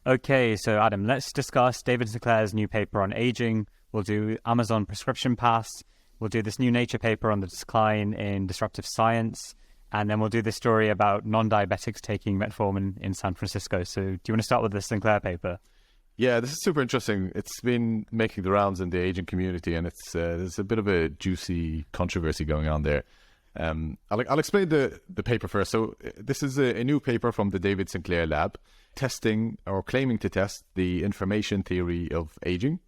Okay, so Adam, let's discuss David Sinclair's new paper on aging. We'll do Amazon prescription pass. We'll do this new Nature paper on the decline in disruptive science. And then we'll do this story about non-diabetics taking metformin in San Francisco. So do you want to start with the Sinclair paper? Yeah, this is super interesting. It's been making the rounds in the aging community, and there's a bit of a juicy controversy going on there. I'll explain the paper first. So this is a new paper from the David Sinclair lab testing or claiming to test the information theory of aging.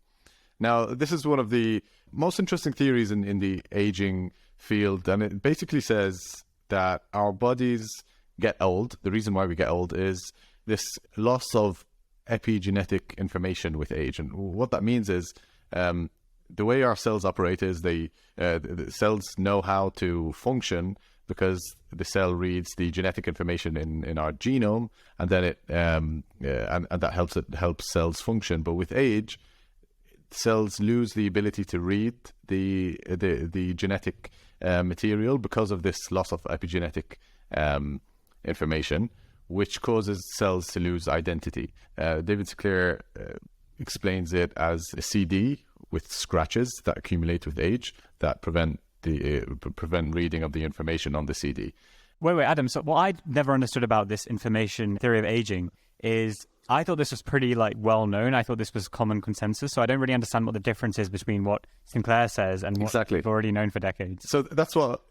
Now, this is one of the most interesting theories in the aging field, and it basically says that our bodies get old. The reason why we get old is this loss of epigenetic information with age. And what that means is the way our cells operate is the cells know how to function because the cell reads the genetic information in our genome, and then it and that helps cells function. But with age, cells lose the ability to read the genetic material because of this loss of epigenetic information, which causes cells to lose identity. David Sinclair explains it as a CD with scratches that accumulate with age that prevent reading of the information on the CD. Wait, Adam. So what I never understood about this information theory of aging is I thought this was pretty well known. I thought this was common consensus. So I don't really understand what the difference is between what Sinclair says and what we've already known for decades. So that's what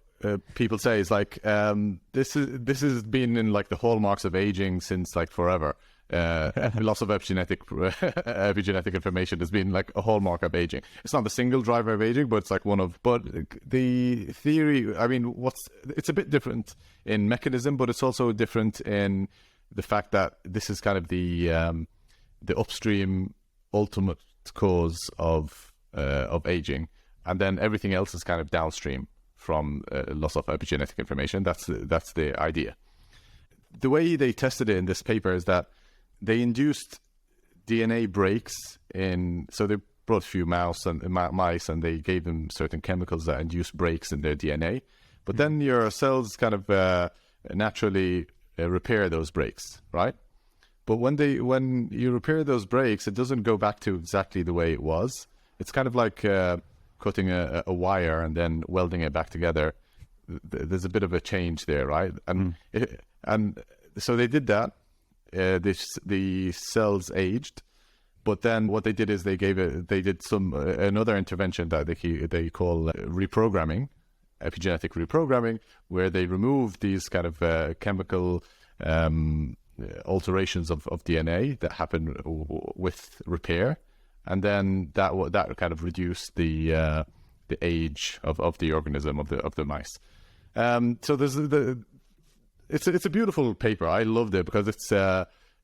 people say is this has been in the hallmarks of aging since forever. Loss of epigenetic information has been a hallmark of aging. It's not the single driver of aging, but it's one of. But the theory, it's a bit different in mechanism, but it's also different in the fact that this is kind of the upstream ultimate cause of aging, and then everything else is kind of downstream from loss of epigenetic information. That's the idea. The way they tested it in this paper is that they induced DNA breaks so they brought a few mice and they gave them certain chemicals that induce breaks in their DNA. But then your cells kind of naturally repair those breaks, right? But when you repair those breaks, it doesn't go back to exactly the way it was. It's kind of like cutting a wire and then welding it back together. There's a bit of a change there, right? And so they did that. The cells aged, but then what they did is they did another intervention that they call reprogramming, epigenetic reprogramming, where they remove these kind of chemical alterations of DNA that happen with repair, and then that kind of reduced the age of the organism of the mice. So there's It's a beautiful paper. I loved it because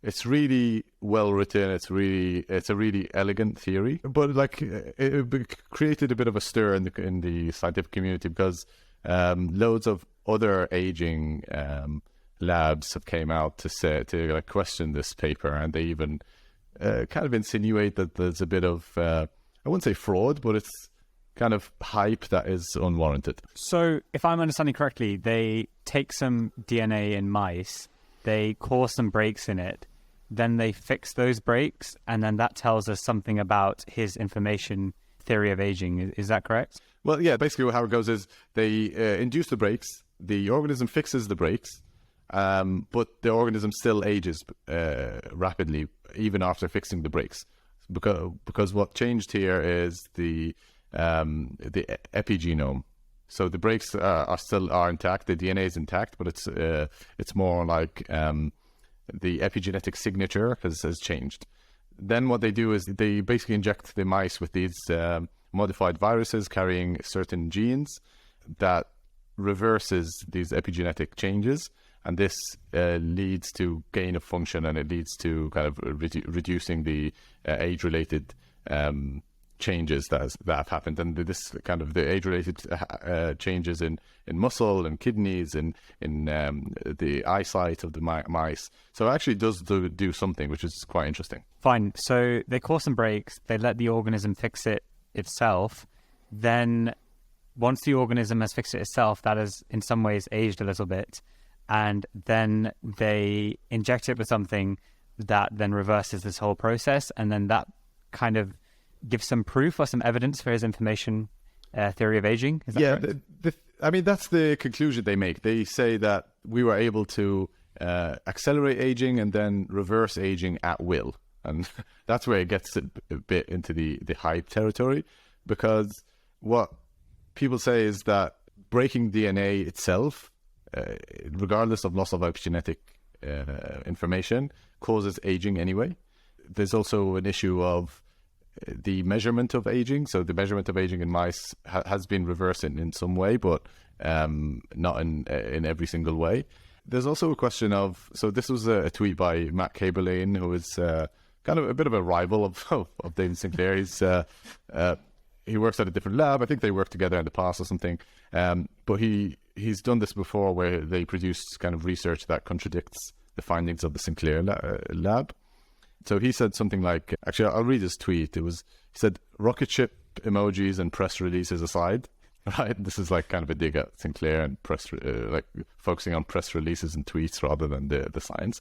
it's really well written. It's a really elegant theory, but it created a bit of a stir in the scientific community because loads of other aging labs have came out to question this paper, and they even kind of insinuate that there's a bit of I wouldn't say fraud, but it's kind of hype that is unwarranted. So if I'm understanding correctly, they take some DNA in mice, they cause some breaks in it, then they fix those breaks, and then that tells us something about his information theory of aging. Is that correct? Well, yeah, basically how it goes is they induce the breaks, the organism fixes the breaks, but the organism still ages rapidly even after fixing the breaks. Because what changed here is the epigenome. So the breaks are intact, the DNA is intact, but it's more like the epigenetic signature has changed. Then what they do is they basically inject the mice with these modified viruses carrying certain genes that reverses these epigenetic changes, and this leads to gain of function, and it leads to kind of reducing the age-related changes that have happened, and this kind of the age-related changes in muscle and kidneys and in the eyesight of the mice. So it actually does do something, which is quite interesting. Fine. So they cause some breaks, they let the organism fix it itself. Then once the organism has fixed it itself, that has in some ways aged a little bit, and then they inject it with something that then reverses this whole process, and then that kind of gives some proof or some evidence for his information theory of aging. Is that correct? I mean, that's the conclusion they make. They say that we were able to accelerate aging and then reverse aging at will. And that's where it gets a bit into the hype territory, because what people say is that breaking DNA itself, regardless of loss of epigenetic information, causes aging anyway. There's also an issue of the measurement of aging. So the measurement of aging in mice has been reversed in some way, but not in every single way. There's also a question of, so this was a tweet by Matt Kaberlane, who is kind of a bit of a rival of David Sinclair. He works at a different lab. I think they worked together in the past or something. But he's done this before, where they produced kind of research that contradicts the findings of the Sinclair lab. So he said something like, actually, I'll read his tweet. He said, rocket ship emojis and press releases aside, right? This is like kind of a dig at Sinclair and like focusing on press releases and tweets rather than the science.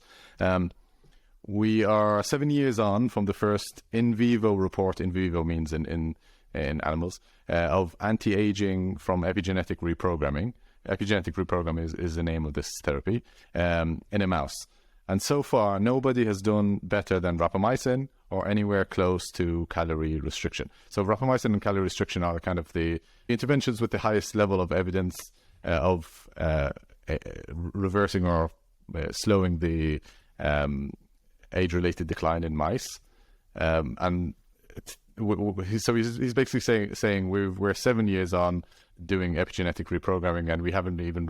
We are 7 years on from the first in vivo report. In vivo means in animals, of anti-aging from epigenetic reprogramming. Epigenetic reprogramming is the name of this therapy, in a mouse. And so far, nobody has done better than rapamycin or anywhere close to calorie restriction. So rapamycin and calorie restriction are kind of the interventions with the highest level of evidence of reversing or slowing the age-related decline in mice. So he's basically saying we're 7 years on doing epigenetic reprogramming, and we haven't even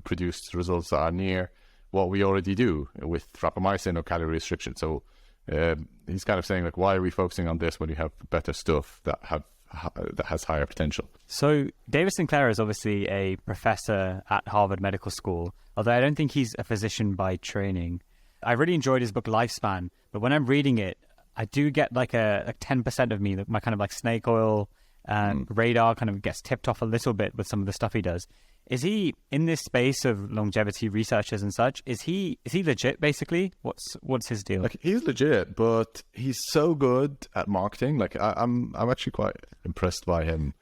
produced results that are near what we already do with rapamycin or calorie restriction. So he's kind of saying, like, why are we focusing on this when you have better stuff that has higher potential? So David Sinclair is obviously a professor at Harvard Medical School, although I don't think he's a physician by training. I really enjoyed his book Lifespan, but when I'm reading it, I do get like 10% of me, my kind of like snake oil radar kind of gets tipped off a little bit with some of the stuff he does. Is he in this space of longevity researchers and such? Is he legit basically? What's his deal? Like, he's legit, but he's so good at marketing. Like, I'm actually quite impressed by him.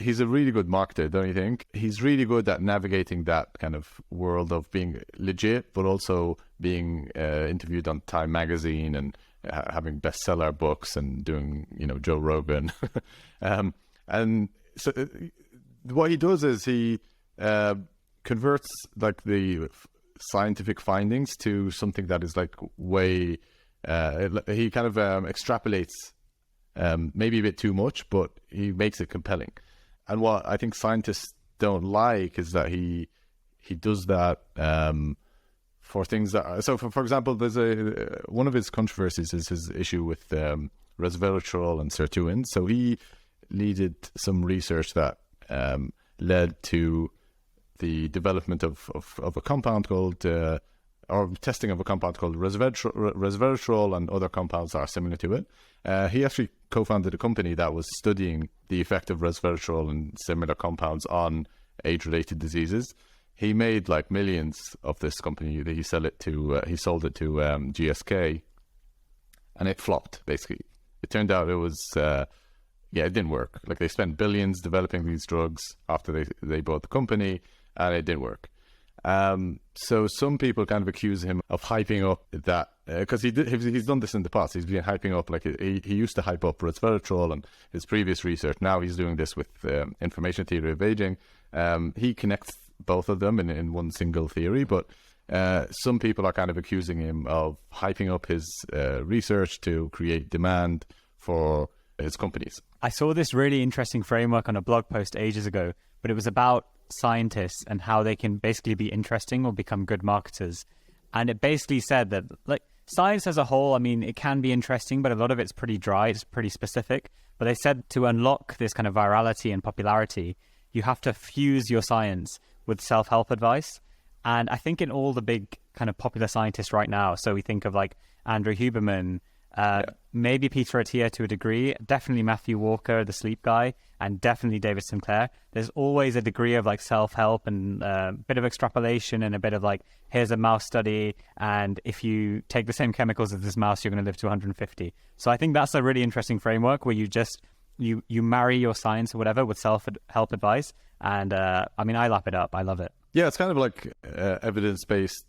He's a really good marketer, don't you think? He's really good at navigating that kind of world of being legit, but also being interviewed on Time magazine and having bestseller books and doing, Joe Rogan. And so what he does is he converts like the scientific findings to something that is like way, he kind of extrapolates maybe a bit too much, but he makes it compelling. And what I think scientists don't like is that he does that for things that are, so for example, there's one of his controversies is his issue with resveratrol and sirtuins. So he leaded some research that led to the development of a compound called, or testing of a compound called resveratrol and other compounds that are similar to it. He actually co-founded a company that was studying the effect of resveratrol and similar compounds on age-related diseases. He made like millions of this company. He sold it to GSK, and it flopped. Basically, it turned out it was it didn't work. Like, they spent billions developing these drugs after they bought the company, and it didn't work. So some people kind of accuse him of hyping up that, because he's done this in the past. He's been hyping up, like he used to hype up resveratrol and his previous research. Now he's doing this with information theory of aging. He connects both of them in one single theory, but some people are kind of accusing him of hyping up his research to create demand for his companies. I saw this really interesting framework on a blog post ages ago, but it was about scientists and how they can basically be interesting or become good marketers. And it basically said that, like, science as a whole, I mean, it can be interesting, but a lot of it's pretty dry, it's pretty specific. But they said to unlock this kind of virality and popularity, you have to fuse your science with self-help advice. And I think in all the big kind of popular scientists right now, so we think of like Andrew Huberman, Maybe Peter Attia to a degree, definitely Matthew Walker, the sleep guy, and definitely David Sinclair. There's always a degree of like self-help and a bit of extrapolation and a bit of like, here's a mouse study, and if you take the same chemicals as this mouse, you're going to live to 150. So I think that's a really interesting framework where you just you marry your science or whatever with self-help advice. And I mean, I lap it up. I love it. Yeah, it's kind of like evidence-based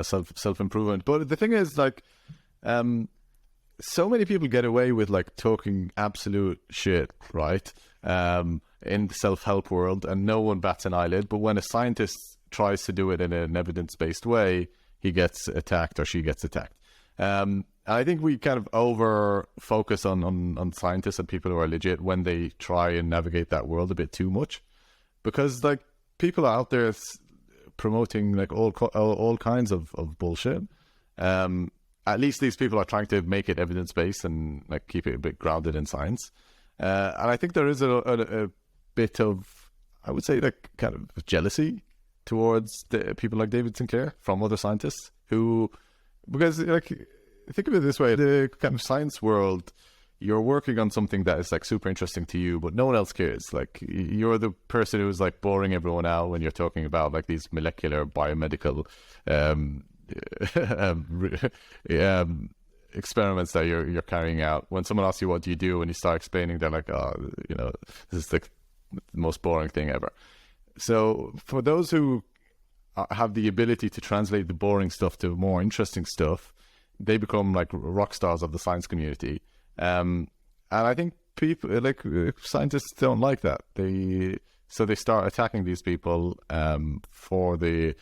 self-improvement. But the thing is, like, so many people get away with like talking absolute shit, right? In the self-help world, and no one bats an eyelid. But when a scientist tries to do it in an evidence-based way, he gets attacked or she gets attacked. I think we kind of over focus on scientists and people who are legit when they try and navigate that world a bit too much, because like people are out there promoting like all kinds of bullshit. At least these people are trying to make it evidence-based and like keep it a bit grounded in science. And I think there is a bit of, I would say, like kind of jealousy towards the people like David Sinclair from other scientists who, because like, think of it this way, the kind of science world, you're working on something that is like super interesting to you, but no one else cares. Like you're the person who's like boring everyone out when you're talking about like these molecular biomedical experiments that you're carrying out. When someone asks you what do you do, and you start explaining, they're like, oh, you know, this is like the most boring thing ever. So for those who have the ability to translate the boring stuff to more interesting stuff, they become like rock stars of the science community. And I think people like scientists don't like that. So they start attacking these people for the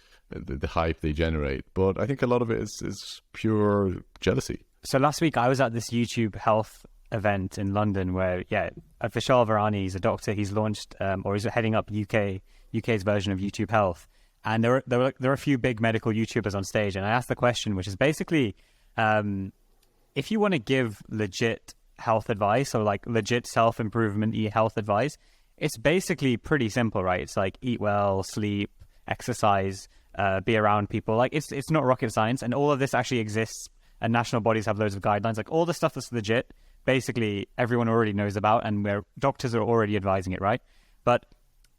hype they generate. But I think a lot of it is pure jealousy. So last week I was at this YouTube health event in London where, Vishal Varani, he's a doctor. He's launched or he's heading up UK's version of YouTube Health. And there were a few big medical YouTubers on stage. And I asked the question, which is basically, if you want to give legit health advice or like legit self-improvement health advice, it's basically pretty simple, right? It's like eat well, sleep, exercise, be around people. Like it's not rocket science, and all of this actually exists, and national bodies have loads of guidelines. Like all the stuff that's legit, basically everyone already knows about, and where doctors are already advising it, right? But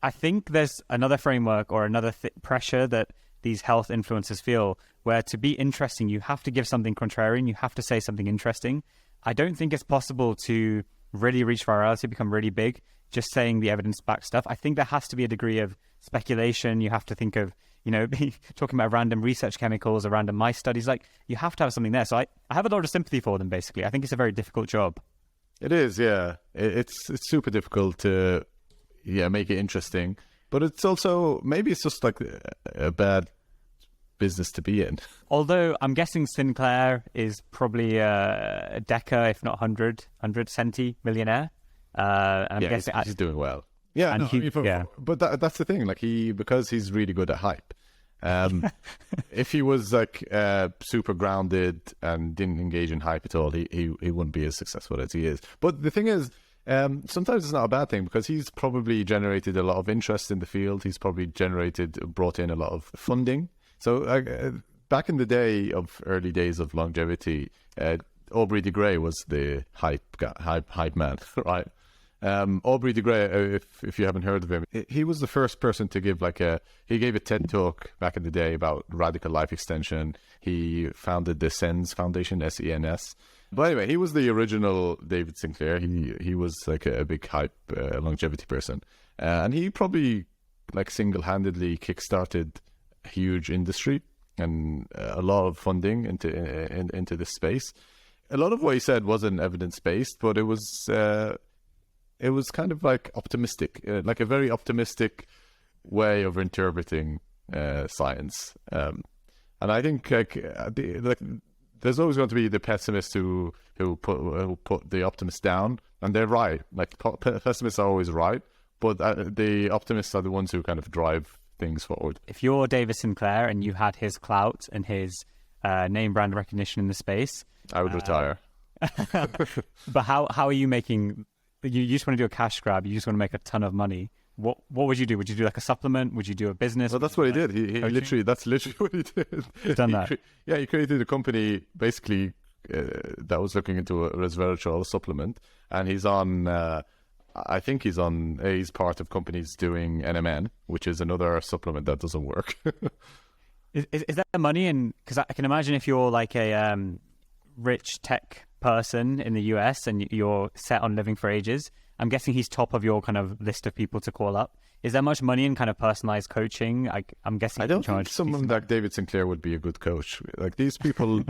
I think there's another framework or another pressure that these health influencers feel, where to be interesting, you have to give something contrarian, you have to say something interesting. I don't think it's possible to really reach virality, become really big, just saying the evidence-backed stuff. I think there has to be a degree of speculation. You have to think of, talking about random research chemicals or random mice studies. Like, you have to have something there. So I have a lot of sympathy for them, basically. I think it's a very difficult job. It is, yeah. It's super difficult to, make it interesting. But it's also, maybe it's just like a bad business to be in. Although I'm guessing Sinclair is probably a Deca, if not 100 centi millionaire. I'm guessing he's doing well. Yeah, and but that's the thing. Like because he's really good at hype. If he was like super grounded and didn't engage in hype at all, he wouldn't be as successful as he is. But the thing is, sometimes it's not a bad thing, because he's probably generated a lot of interest in the field. He's probably brought in a lot of funding. So back in the early days of longevity, Aubrey de Grey was the hype man, right? Aubrey de Grey, if you haven't heard of him, he was the first person to he gave a TED talk back in the day about radical life extension. He founded the SENS Foundation, SENS. But anyway, he was the original David Sinclair. He was like a big hype longevity person, and he probably like single-handedly kickstarted a huge industry and a lot of funding into this space. A lot of what he said wasn't evidence-based, but it was kind of like optimistic, like a very optimistic way of interpreting science. And I think there's always going to be the pessimists who put the optimists down, and they're right. Like pessimists are always right, but the optimists are the ones who kind of drive things forward. If you're David Sinclair and you had his clout and his name brand recognition in the space, I would retire. But how are you making? You just want to do a cash grab. You just want to make a ton of money. What would you do? Would you do like a supplement? Would you do a business? Well, that's what he did. That's literally what he did. He's done that. He created a company basically that was looking into a resveratrol supplement, and he's on. I think he's part of companies doing NMN, which is another supplement that doesn't work. Is that money? And because I can imagine if you're like a rich tech person in the US and you're set on living for ages, I'm guessing he's top of your kind of list of people to call up. Is there much money in kind of personalized coaching? I'm guessing I don't think someone like David Sinclair would be a good coach. Like these people,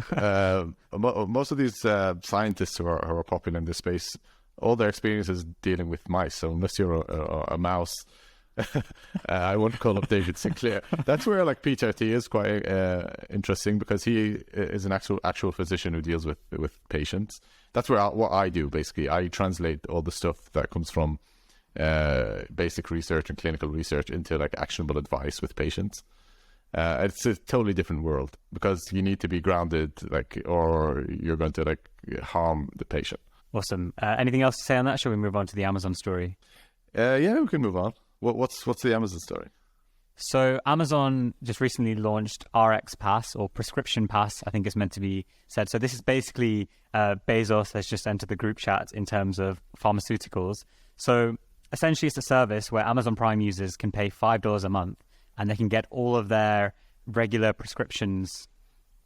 most of these scientists who are popular in this space, all their experience is dealing with mice. So unless you're a mouse, I wouldn't call up David Sinclair. That's where like PTRT is quite interesting, because he is an actual physician who deals with patients. That's where what I do basically. I translate all the stuff that comes from basic research and clinical research into like actionable advice with patients. It's a totally different world, because you need to be grounded, like, or you're going to like harm the patient. Awesome. Anything else to say on that? Shall we move on to the Amazon story? Yeah, we can move on. What's the Amazon story? So Amazon just recently launched RxPass, or Prescription Pass, I think it's meant to be said. So this is basically Bezos has just entered the group chat in terms of pharmaceuticals. So essentially it's a service where Amazon Prime users can pay $5 a month and they can get all of their regular prescriptions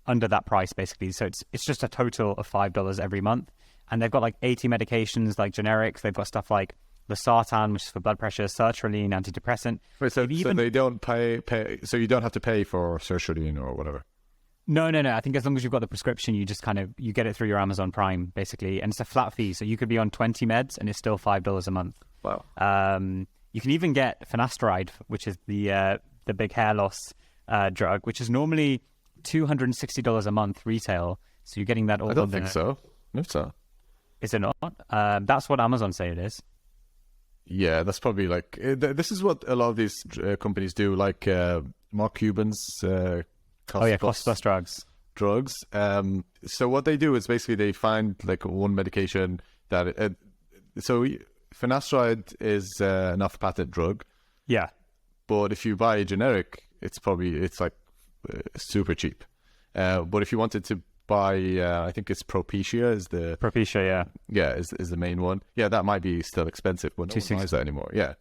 under that price, basically. So it's just a total of $5 every month. And they've got like 80 medications, like generics. They've got stuff like the Sultan, which is for blood pressure, sertraline, antidepressant. Wait, so they don't pay, so you don't have to pay for sertraline or whatever? No. I think as long as you've got the prescription, you just you get it through your Amazon Prime, basically. And it's a flat fee. So you could be on 20 meds and it's still $5 a month. Wow. You can even get finasteride, which is the big hair loss drug, which is normally $260 a month retail. So you're getting that all. I don't think so. No, so. Is it not? That's what Amazon say it is. Yeah, that's probably like... this is what a lot of these companies do, like Mark Cuban's cost plus drugs. So what they do is basically they find like one medication that... so finasteride is an off-patent drug. Yeah. But if you buy a generic, it's like super cheap. But if you wanted to buy, I think it's Propecia is the... Propecia, yeah. Is the main one. Yeah, that might be still expensive, but no one buys that anymore. Yeah.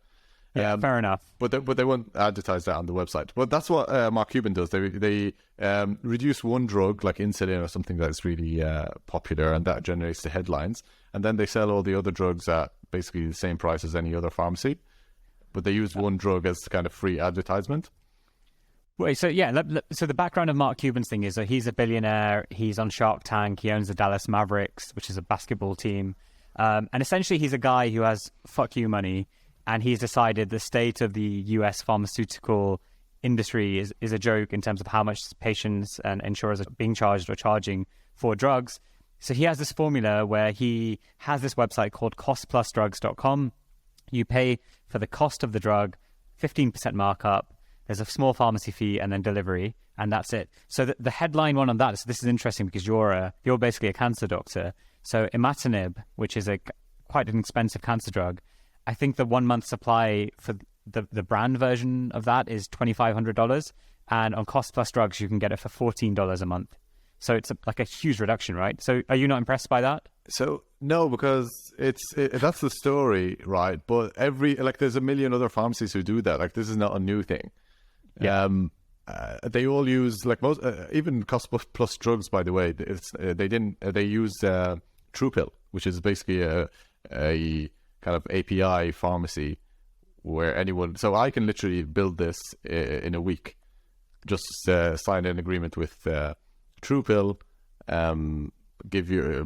Fair enough. But they won't advertise that on the website. But that's what Mark Cuban does. They reduce one drug, like insulin or something that's really popular, and that generates the headlines. And then they sell all the other drugs at basically the same price as any other pharmacy. But they use one drug as kind of free advertisement. Wait, so so the background of Mark Cuban's thing is that he's a billionaire, he's on Shark Tank, he owns the Dallas Mavericks, which is a basketball team. And essentially he's a guy who has fuck you money, and he's decided the state of the US pharmaceutical industry is a joke in terms of how much patients and insurers are being charged or charging for drugs. So he has this formula where he has this website called costplusdrugs.com. You pay for the cost of the drug, 15% markup. There's a small pharmacy fee and then delivery, and that's it. So the headline one on that, so this is interesting because you're basically a cancer doctor. So imatinib, which is quite an expensive cancer drug, I think the 1 month supply for the brand version of that is $2,500, and on Cost Plus Drugs you can get it for $14 a month. So it's like a huge reduction, right? So are you not impressed by that? So no, because that's the story, right? But there's a million other pharmacies who do that. Like this is not a new thing. Yeah. They all use like most, even Cost Plus Drugs. By the way, they use TruePill, which is basically a kind of API pharmacy where anyone. So I can literally build this in a week. Just sign an agreement with TruePill,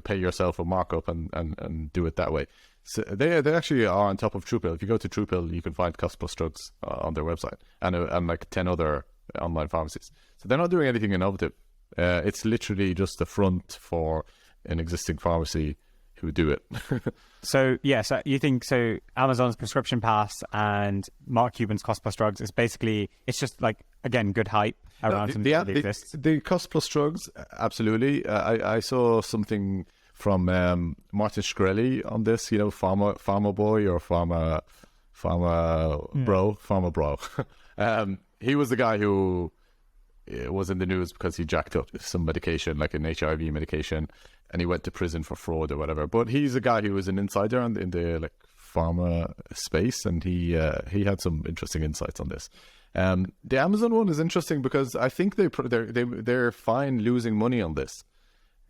pay yourself a markup and do it that way. So they actually are on top of TruePill. If you go to TruePill, you can find Cost Plus Drugs on their website and like 10 other online pharmacies. So they're not doing anything innovative. It's literally just a front for an existing pharmacy who do it. So you think Amazon's Prescription Pass and Mark Cuban's Cost Plus Drugs is basically, it's just like, again, good hype around something that exists. The Cost Plus Drugs, absolutely. I saw something from Martin Shkreli on this, Pharma Boy or Pharma Bro. He was the guy who was in the news because he jacked up some medication, like an HIV medication, and he went to prison for fraud or whatever. But he's a guy who was an insider in the like pharma space, and he had some interesting insights on this. The Amazon one is interesting because I think they're fine losing money on this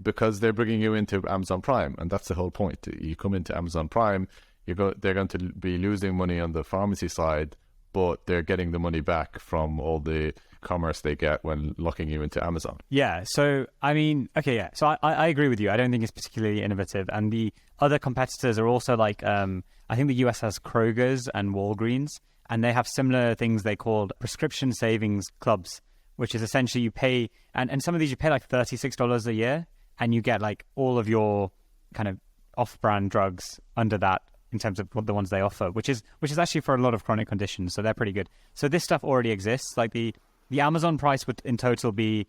because they're bringing you into Amazon Prime, and that's the whole point. You come into Amazon Prime, they're going to be losing money on the pharmacy side, but they're getting the money back from all the commerce they get when locking you into Amazon. Yeah, so I mean, okay, yeah. So I agree with you. I don't think it's particularly innovative. And the other competitors are also like, I think the US has Kroger's and Walgreens, and they have similar things they called prescription savings clubs, which is essentially you pay, and some of these you pay like $36 a year, and you get like all of your kind of off-brand drugs under that in terms of what the ones they offer, which is actually for a lot of chronic conditions. So they're pretty good. So this stuff already exists. Like the Amazon price would in total be,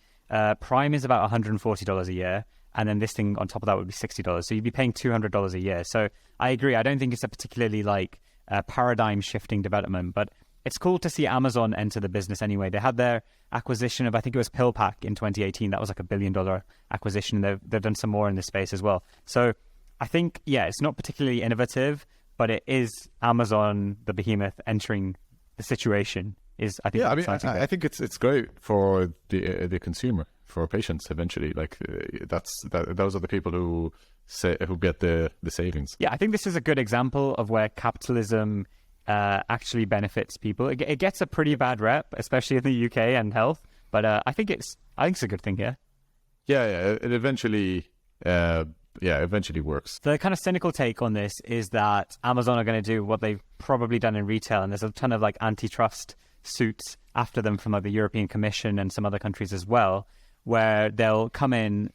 Prime is about $140 a year. And then this thing on top of that would be $60. So you'd be paying $200 a year. So I agree. I don't think it's a particularly like paradigm shifting development, but it's cool to see Amazon enter the business anyway. They had their acquisition of, I think it was PillPack in 2018. That was like $1 billion acquisition. They've done some more in this space as well. So I think, yeah, it's not particularly innovative, but it is Amazon, the behemoth, entering the situation. I think it's great for the consumer, for patients eventually. Like those are the people who get the savings. Yeah, I think this is a good example of where capitalism actually benefits people. It gets a pretty bad rep, especially in the UK and health. But I think it's a good thing here. Yeah, it eventually. Eventually works. The kind of cynical take on this is that Amazon are going to do what they've probably done in retail, and there's a ton of like antitrust suits after them from like the European Commission and some other countries as well, where they'll come in,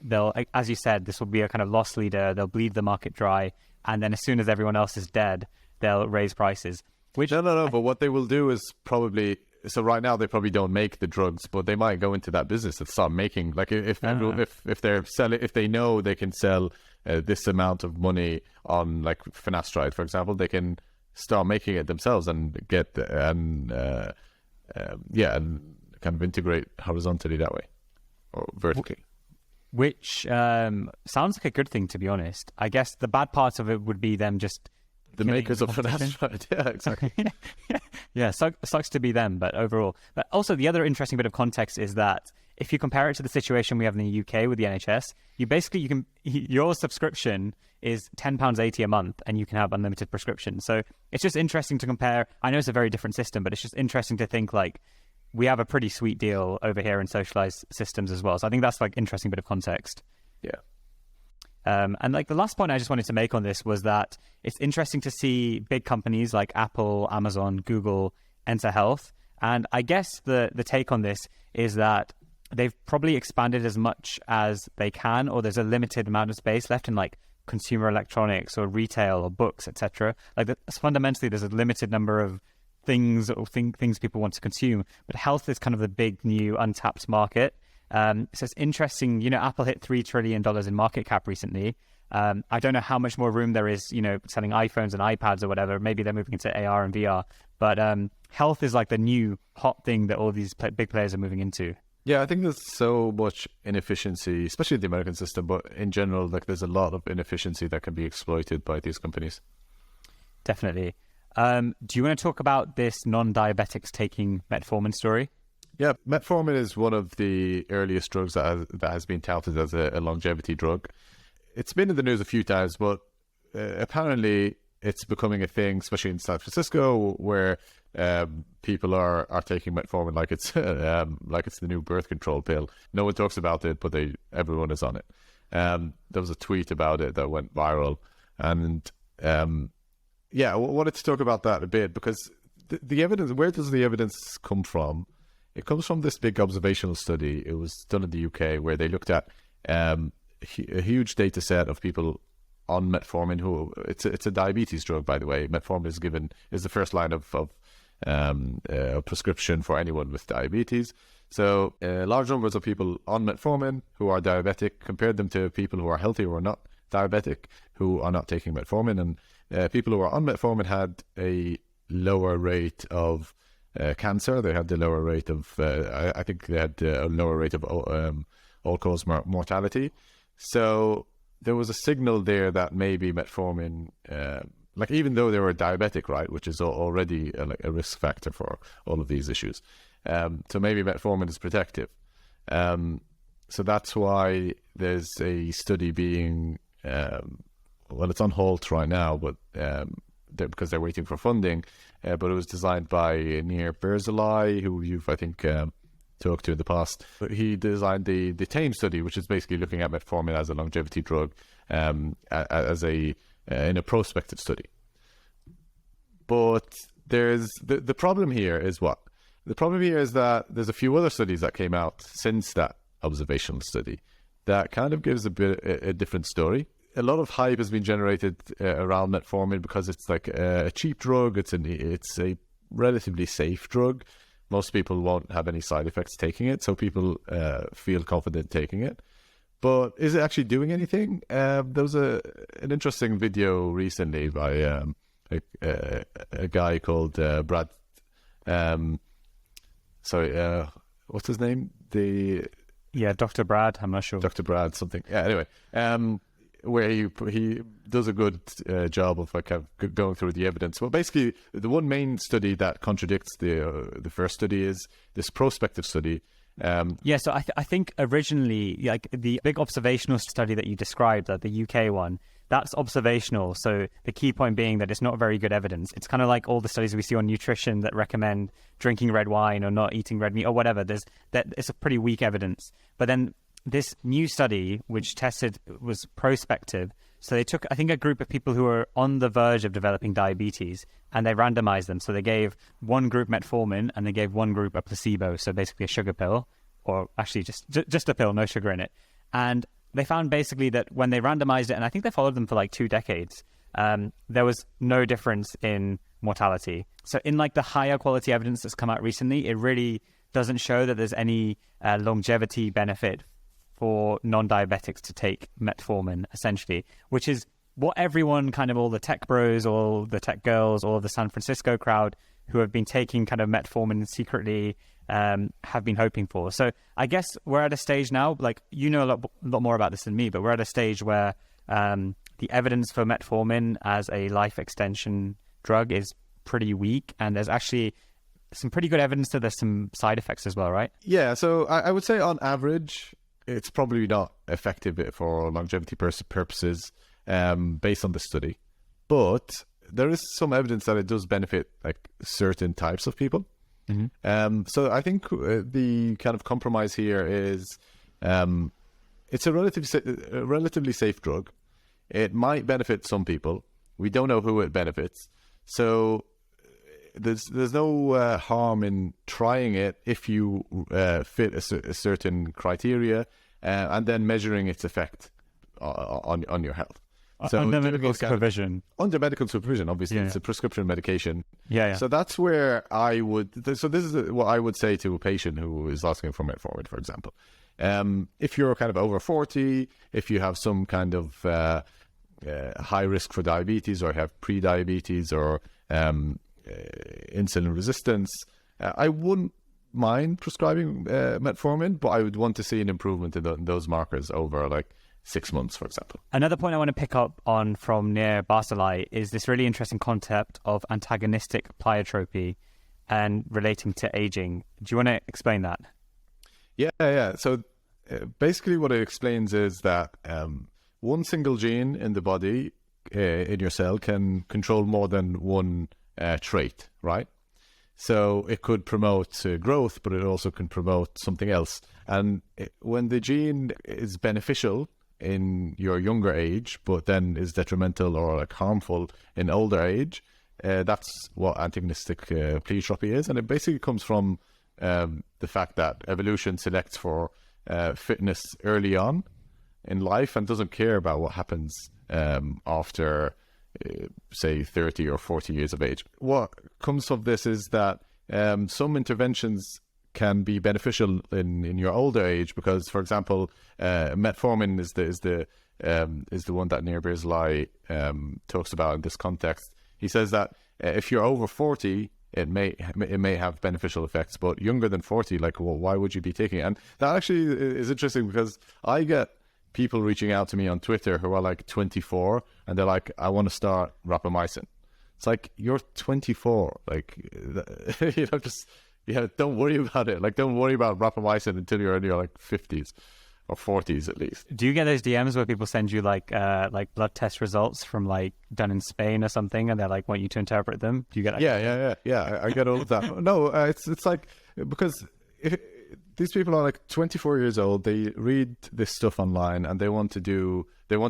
as you said, this will be a kind of loss leader, they'll bleed the market dry, and then as soon as everyone else is dead, they'll raise prices. But what they will do is probably... So right now they probably don't make the drugs, but they might go into that business and start making, like if they're selling, if they know they can sell this amount of money on like finasteride, for example, they can start making it themselves and and kind of integrate horizontally that way or vertically. Which sounds like a good thing, to be honest. I guess the bad part of it would be them just the makers of finasteride. Yeah, exactly. Yeah, sucks to be them, but overall. But also the other interesting bit of context is that if you compare it to the situation we have in the UK with the NHS, your subscription is £10.80 a month and you can have unlimited prescription. So it's just interesting to compare. I know it's a very different system, but it's just interesting to think like we have a pretty sweet deal over here in socialized systems as well. So I think that's like interesting bit of context. Yeah. And like the last point I just wanted to make on this was that it's interesting to see big companies like Apple, Amazon, Google enter health. And I guess the take on this is that they've probably expanded as much as they can, or there's a limited amount of space left in like consumer electronics or retail or books, etc. Like fundamentally, there's a limited number of things or things people want to consume. But health is kind of the big new untapped market. So it's interesting, Apple hit $3 trillion in market cap recently. I don't know how much more room there is, selling iPhones and iPads or whatever. Maybe they're moving into AR and VR. But health is like the new hot thing that all these big players are moving into. Yeah, I think there's so much inefficiency, especially in the American system, but in general, like there's a lot of inefficiency that can be exploited by these companies. Definitely. Do you want to talk about this non-diabetics taking metformin story? Yeah, metformin is one of the earliest drugs that has been touted as a longevity drug. It's been in the news a few times, but apparently it's becoming a thing, especially in San Francisco, where people are taking metformin like it's the new birth control pill. No one talks about it, but everyone is on it. There was a tweet about it that went viral, and I wanted to talk about that a bit because the evidence. Where does the evidence come from? It comes from this big observational study. It was done in the UK where they looked at a huge data set of people on metformin who it's a diabetes drug, by the way. Metformin is the first line of prescription for anyone with diabetes. So large numbers of people on metformin who are diabetic, compared them to people who are healthy who are not diabetic, who are not taking metformin, and people who are on metformin had a lower rate of cancer. They had the lower rate of, I think they had a lower rate of all-cause mortality. So there was a signal there that maybe metformin, like even though they were diabetic, right, which is already like a risk factor for all of these issues. So maybe metformin is protective. So that's why there's a study being, well, it's on hold right now, but because they're waiting for funding. But it was designed by Nir Berzalai, who you've, I think, talked to in the past. But he designed the TAME study, which is basically looking at metformin as a longevity drug, as in a prospective study. But there's the problem here is what? The problem here is that there's a few other studies that came out since that observational study that kind of gives a different story. A lot of hype has been generated around metformin because it's like a cheap drug. It's a relatively safe drug. Most people won't have any side effects taking it, so people feel confident taking it. But is it actually doing anything? There was an interesting video recently by a guy called Brad. What's his name? Dr. Brad. I'm not sure. Dr. Brad something. Yeah. Anyway, where he does a good job of like going through the evidence. Well, basically, the one main study that contradicts the first study is this prospective study. So I think originally, like the big observational study that you described, the UK one, that's observational. So the key point being that it's not very good evidence. It's kind of like all the studies we see on nutrition that recommend drinking red wine or not eating red meat or whatever. It's a pretty weak evidence. But then this new study, which was prospective. So they took, I think, a group of people who were on the verge of developing diabetes, and they randomized them. So they gave one group metformin, and they gave one group a placebo. So basically a sugar pill, or actually just a pill, no sugar in it. And they found basically that when they randomized it, and I think they followed them for like 2 decades, there was no difference in mortality. So in like the higher quality evidence that's come out recently, it really doesn't show that there's any longevity benefit for non-diabetics to take metformin, essentially, which is what everyone, kind of all the tech bros, all the tech girls, all of the San Francisco crowd who have been taking kind of metformin secretly have been hoping for. So I guess we're at a stage now, like, you know a lot more about this than me, but we're at a stage where the evidence for metformin as a life extension drug is pretty weak, and there's actually some pretty good evidence that there's some side effects as well, right? Yeah, so I would say on average, it's probably not effective for longevity purposes based on the study. But there is some evidence that it does benefit like certain types of people. Mm-hmm. So I think the kind of compromise here is it's a relatively safe drug. It might benefit some people. We don't know who it benefits. So there's no harm in trying it if you fit a certain criteria and then measuring its effect on your health. So under medical supervision. Under medical supervision, obviously, it's a prescription medication. Yeah. So that's where I would. So this is what I would say to a patient who is asking for metformin, for example. If you're kind of over 40, if you have some kind of high risk for diabetes, or have pre-diabetes, or insulin resistance, I wouldn't mind prescribing metformin, but I would want to see an improvement in those markers over like 6 months, for example. Another point I want to pick up on from Nir Berzalai is this really interesting concept of antagonistic pleiotropy and relating to aging. Do you want to explain that? Yeah. So basically what it explains is that one single gene in the body, in your cell, can control more than one trait, right? So it could promote growth, but it also can promote something else. And when the gene is beneficial in your younger age, but then is detrimental or like harmful in older age, that's what antagonistic pleiotropy is. And it basically comes from the fact that evolution selects for fitness early on in life and doesn't care about what happens after say 30 or 40 years of age. What comes of this is that some interventions can be beneficial in your older age, because, for example, metformin is the one that Nir Berzalai talks about in this context. He says that if you're over 40, it may have beneficial effects. But younger than 40, like, well, why would you be taking it? And that actually is interesting, because I get people reaching out to me on Twitter who are like 24, and they're like, I want to start rapamycin. It's like, you're 24, like, just, don't worry about it. Like, don't worry about rapamycin until you're in your like 50s or 40s at least. Do you get those DMs where people send you like blood test results from like done in Spain or something, and they're like want you to interpret them? Do you get that? Yeah. I get all of that. No, it's like, because these people are like 24 years old. They read this stuff online, and they want to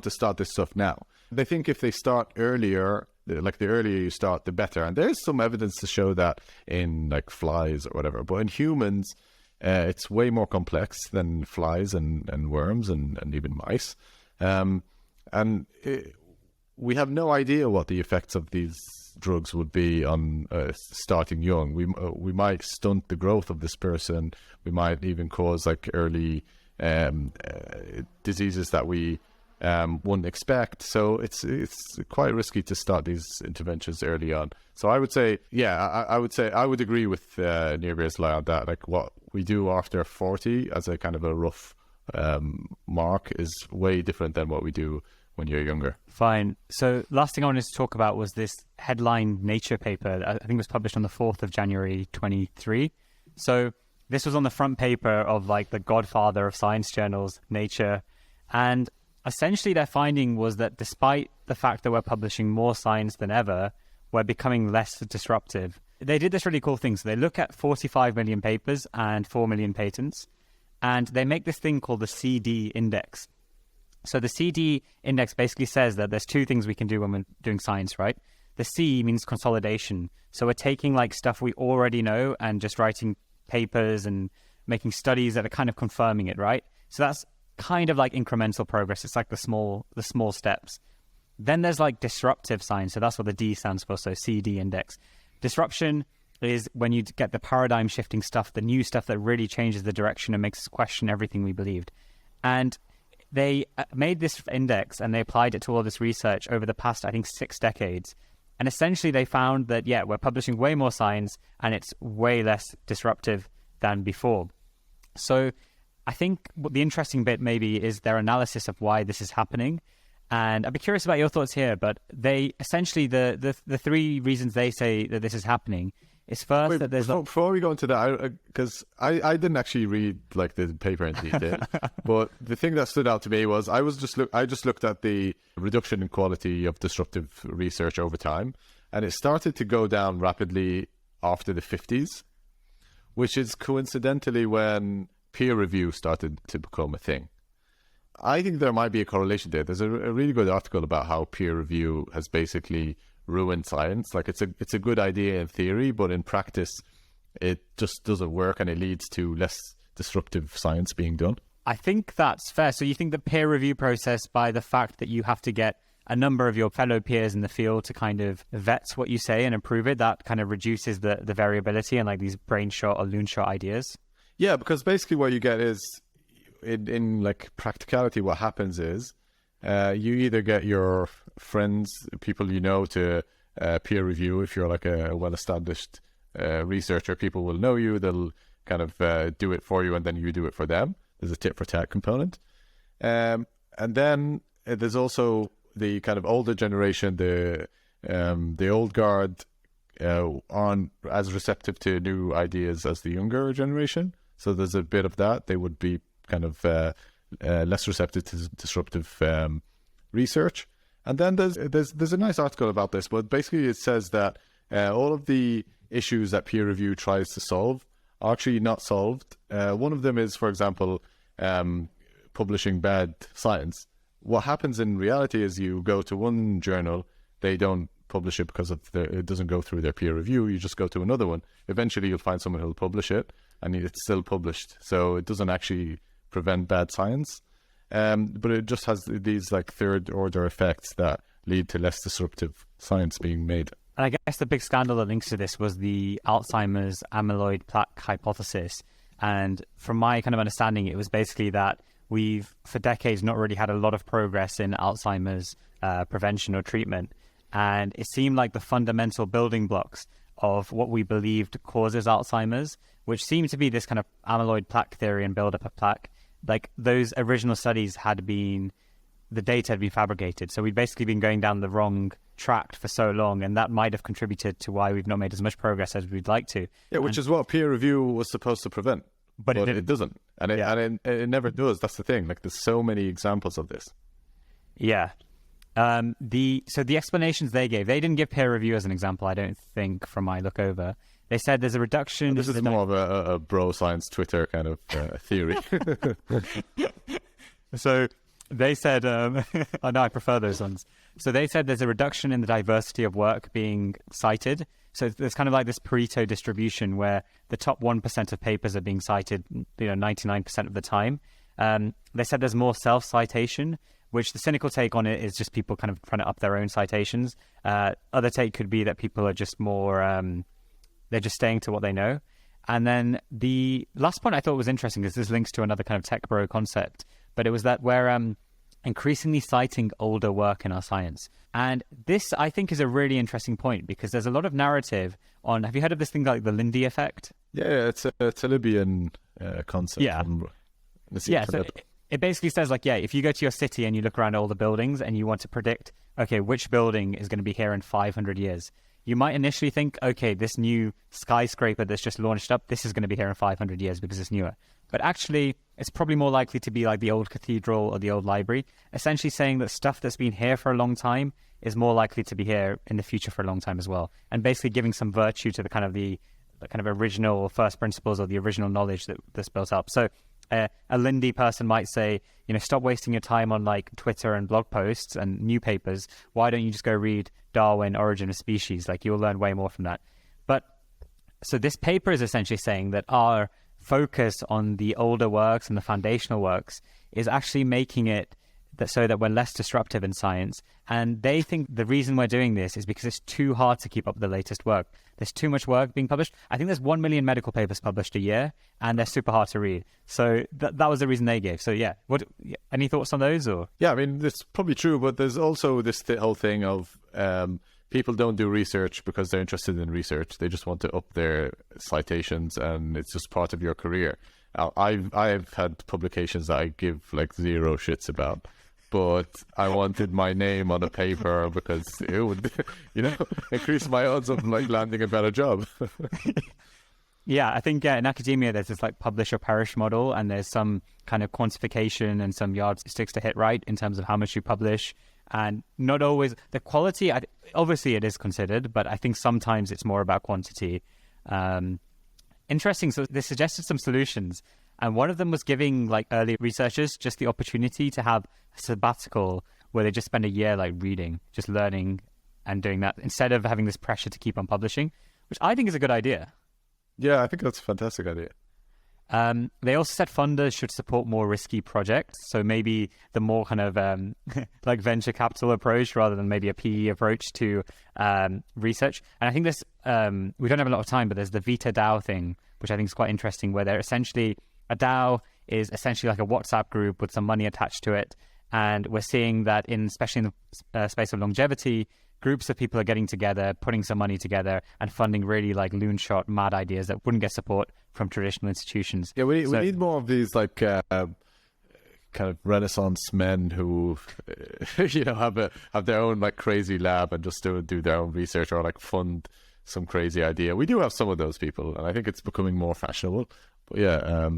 start this stuff now. They think if they start earlier, like the earlier you start, the better. And there's some evidence to show that in like flies or whatever. But in humans, it's way more complex than flies and worms and even mice. We have no idea what the effects of these drugs would be on starting young. We might stunt the growth of this person. We might even cause like early diseases that we wouldn't expect. So it's quite risky to start these interventions early on. So I would say, I would agree with Nirbeer's lie on that. Like, what we do after 40 as a kind of a rough mark is way different than what we do when you're younger. Fine. So last thing I wanted to talk about was this headline Nature paper. I think it was published on the 4th of January 23. So this was on the front paper of like the godfather of science journals, Nature. And essentially their finding was that despite the fact that we're publishing more science than ever, we're becoming less disruptive. They did this really cool thing. So they look at 45 million papers and 4 million patents, and they make this thing called the CD index. So the CD index basically says that there's two things we can do when we're doing science, right? The C means consolidation. So we're taking like stuff we already know and just writing papers and making studies that are kind of confirming it, right? So that's kind of like incremental progress. It's like the small steps. Then there's like disruptive science. So that's what the D stands for. So CD index. Disruption is when you get the paradigm shifting stuff, the new stuff that really changes the direction and makes us question everything we believed. And they made this index and they applied it to all this research over the past, I think, 6 decades. And essentially they found that, we're publishing way more science and it's way less disruptive than before. So I think what the interesting bit maybe is their analysis of why this is happening. And I'd be curious about your thoughts here, but they essentially, the 3 reasons they say that this is happening is first that there's... Before we go into that, because I didn't actually read like the paper in detail, but the thing that stood out to me was I just looked at the reduction in quality of disruptive research over time, and it started to go down rapidly after the 50s, which is coincidentally when peer review started to become a thing. I think there might be a correlation there. There's a really good article about how peer review has basically ruined science. Like, it's a good idea in theory, but in practice it just doesn't work, and it leads to less disruptive science being done. I think that's fair. So you think the peer review process, by the fact that you have to get a number of your fellow peers in the field to kind of vet what you say and approve it, that kind of reduces the variability and like these brain shot or loon shot ideas? Yeah, because basically what you get is in like practicality, what happens is you either get your friends, people you know, to peer review. If you're like a well-established researcher, people will know you. They'll kind of do it for you, and then you do it for them. There's a tit-for-tat component. And then there's also the kind of older generation, the old guard aren't as receptive to new ideas as the younger generation. So there's a bit of that. They would be kind of less receptive to disruptive research. And then there's a nice article about this, but basically it says that all of the issues that peer review tries to solve are actually not solved. One of them is, for example, publishing bad science. What happens in reality is you go to one journal, they don't publish it because it doesn't go through their peer review. You just go to another one. Eventually you'll find someone who'll publish it, and it's still published. So it doesn't actually prevent bad science, but it just has these like third order effects that lead to less disruptive science being made. And I guess the big scandal that links to this was the Alzheimer's amyloid plaque hypothesis. And from my kind of understanding, it was basically that we've for decades not really had a lot of progress in Alzheimer's prevention or treatment. And it seemed like the fundamental building blocks of what we believed causes Alzheimer's, which seemed to be this kind of amyloid plaque theory and buildup of plaque. Like those original studies the data had been fabricated. So we'd basically been going down the wrong track for so long, and that might have contributed to why we've not made as much progress as we'd like to. Yeah, which is what peer review was supposed to prevent. But it doesn't. And it never does. That's the thing. Like there's so many examples of this. Yeah. So the explanations they gave, they didn't give peer review as an example, I don't think, from my look over. They said there's a reduction. This is more of a bro science Twitter kind of theory. So they said, I know I prefer those ones. So they said there's a reduction in the diversity of work being cited. So there's kind of like this Pareto distribution where the top 1% of papers are being cited, 99% of the time. They said there's more self-citation, which the cynical take on it is just people kind of trying to up their own citations. Other take could be that people are just more, they're just staying to what they know. And then the last point I thought was interesting is this links to another kind of tech bro concept, but it was that we're increasingly citing older work in our science. And this, I think, is a really interesting point because there's a lot of narrative on, have you heard of this thing like the Lindy effect? Yeah, it's a Libyan concept. Yeah. So it basically says like, if you go to your city and you look around all the buildings and you want to predict, okay, which building is going to be here in 500 years, you might initially think, okay, this new skyscraper that's just launched up, this is going to be here in 500 years because it's newer. But actually, it's probably more likely to be like the old cathedral or the old library, essentially saying that stuff that's been here for a long time is more likely to be here in the future for a long time as well. And basically giving some virtue to the kind of original first principles or the original knowledge that's built up. So a Lindy person might say, stop wasting your time on like Twitter and blog posts and new papers. Why don't you just go read Darwin, Origin of Species? Like you'll learn way more from that. But so this paper is essentially saying that our focus on the older works and the foundational works is actually making it so that we're less disruptive in science. And they think the reason we're doing this is because it's too hard to keep up with the latest work. There's too much work being published. I think there's 1 million medical papers published a year, and they're super hard to read. So that was the reason they gave. So any thoughts on those? Or yeah, I mean, it's probably true, but there's also this whole thing of people don't do research because they're interested in research. They just want to up their citations, and it's just part of your career. I've had publications that I give like zero shits about, but I wanted my name on a paper because it would, increase my odds of like landing a better job. Yeah, I think in academia there's this like publish or perish model, and there's some kind of quantification and some yardsticks to hit right in terms of how much you publish, and not always the quality. Obviously, it is considered, but I think sometimes it's more about quantity. Interesting. So they suggested some solutions, and one of them was giving like early researchers just the opportunity to have a sabbatical where they just spend a year like reading, just learning and doing that instead of having this pressure to keep on publishing, which I think is a good idea. Yeah, I think that's a fantastic idea. They also said funders should support more risky projects. So maybe the more kind of like venture capital approach rather than maybe a PE approach to research. And I think this, we don't have a lot of time, but there's the Vita DAO thing, which I think is quite interesting, where they're essentially, a DAO is essentially like a WhatsApp group with some money attached to it. And we're seeing that especially in the space of longevity, groups of people are getting together, putting some money together and funding really like loon shot mad ideas that wouldn't get support from traditional institutions. Yeah, we need more of these like kind of Renaissance men who have their own like crazy lab and just do their own research or like fund some crazy idea. We do have some of those people, and I think it's becoming more fashionable. But yeah,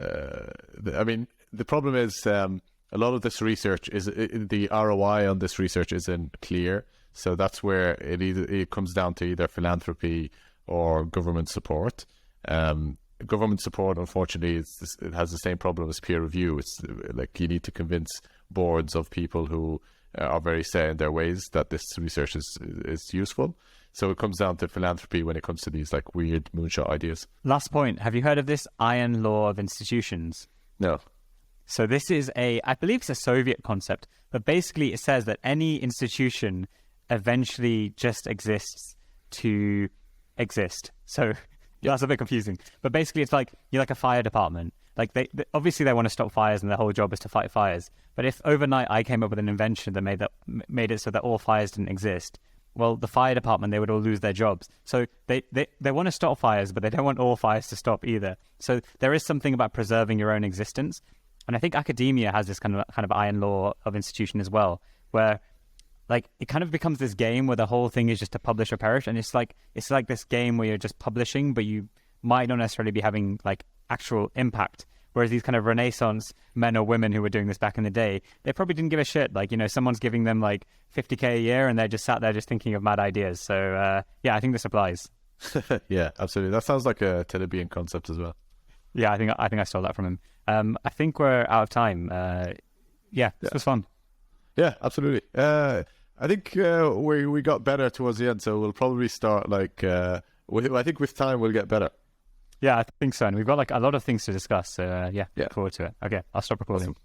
I mean, the problem is a lot of this research is the ROI on this research isn't clear. So that's where it comes down to either philanthropy or government support. Government support, unfortunately, it has the same problem as peer review. It's like you need to convince boards of people who are very set in their ways that this research is useful. So it comes down to philanthropy when it comes to these like weird moonshot ideas. Last point. Have you heard of this iron law of institutions? No. So this is I believe it's a Soviet concept, but basically it says that any institution eventually just exists to exist. So that's a bit confusing, but basically it's like you're like a fire department. Like they obviously they want to stop fires and their whole job is to fight fires. But if overnight I came up with an invention that made it so that all fires didn't exist, well, the fire department, they would all lose their jobs. So they want to stop fires, but they don't want all fires to stop either. So there is something about preserving your own existence. And I think academia has this kind of iron law of institution as well, where like it kind of becomes this game where the whole thing is just to publish or perish. And it's like this game where you're just publishing, but you might not necessarily be having like actual impact. Whereas these kind of Renaissance men or women who were doing this back in the day, they probably didn't give a shit. Like, you know, someone's giving them like 50K a year and they're just sat there just thinking of mad ideas. So yeah, I think this applies. Yeah, absolutely. That sounds like a Telebian concept as well. Yeah, I think I stole that from him. I think we're out of time. Yeah, this was fun. Yeah, absolutely. I think we got better towards the end, so we'll probably start like I think with time we'll get better. Yeah, I think so. And we've got like a lot of things to discuss. So yeah, look forward to it. Okay, I'll stop recording. Awesome.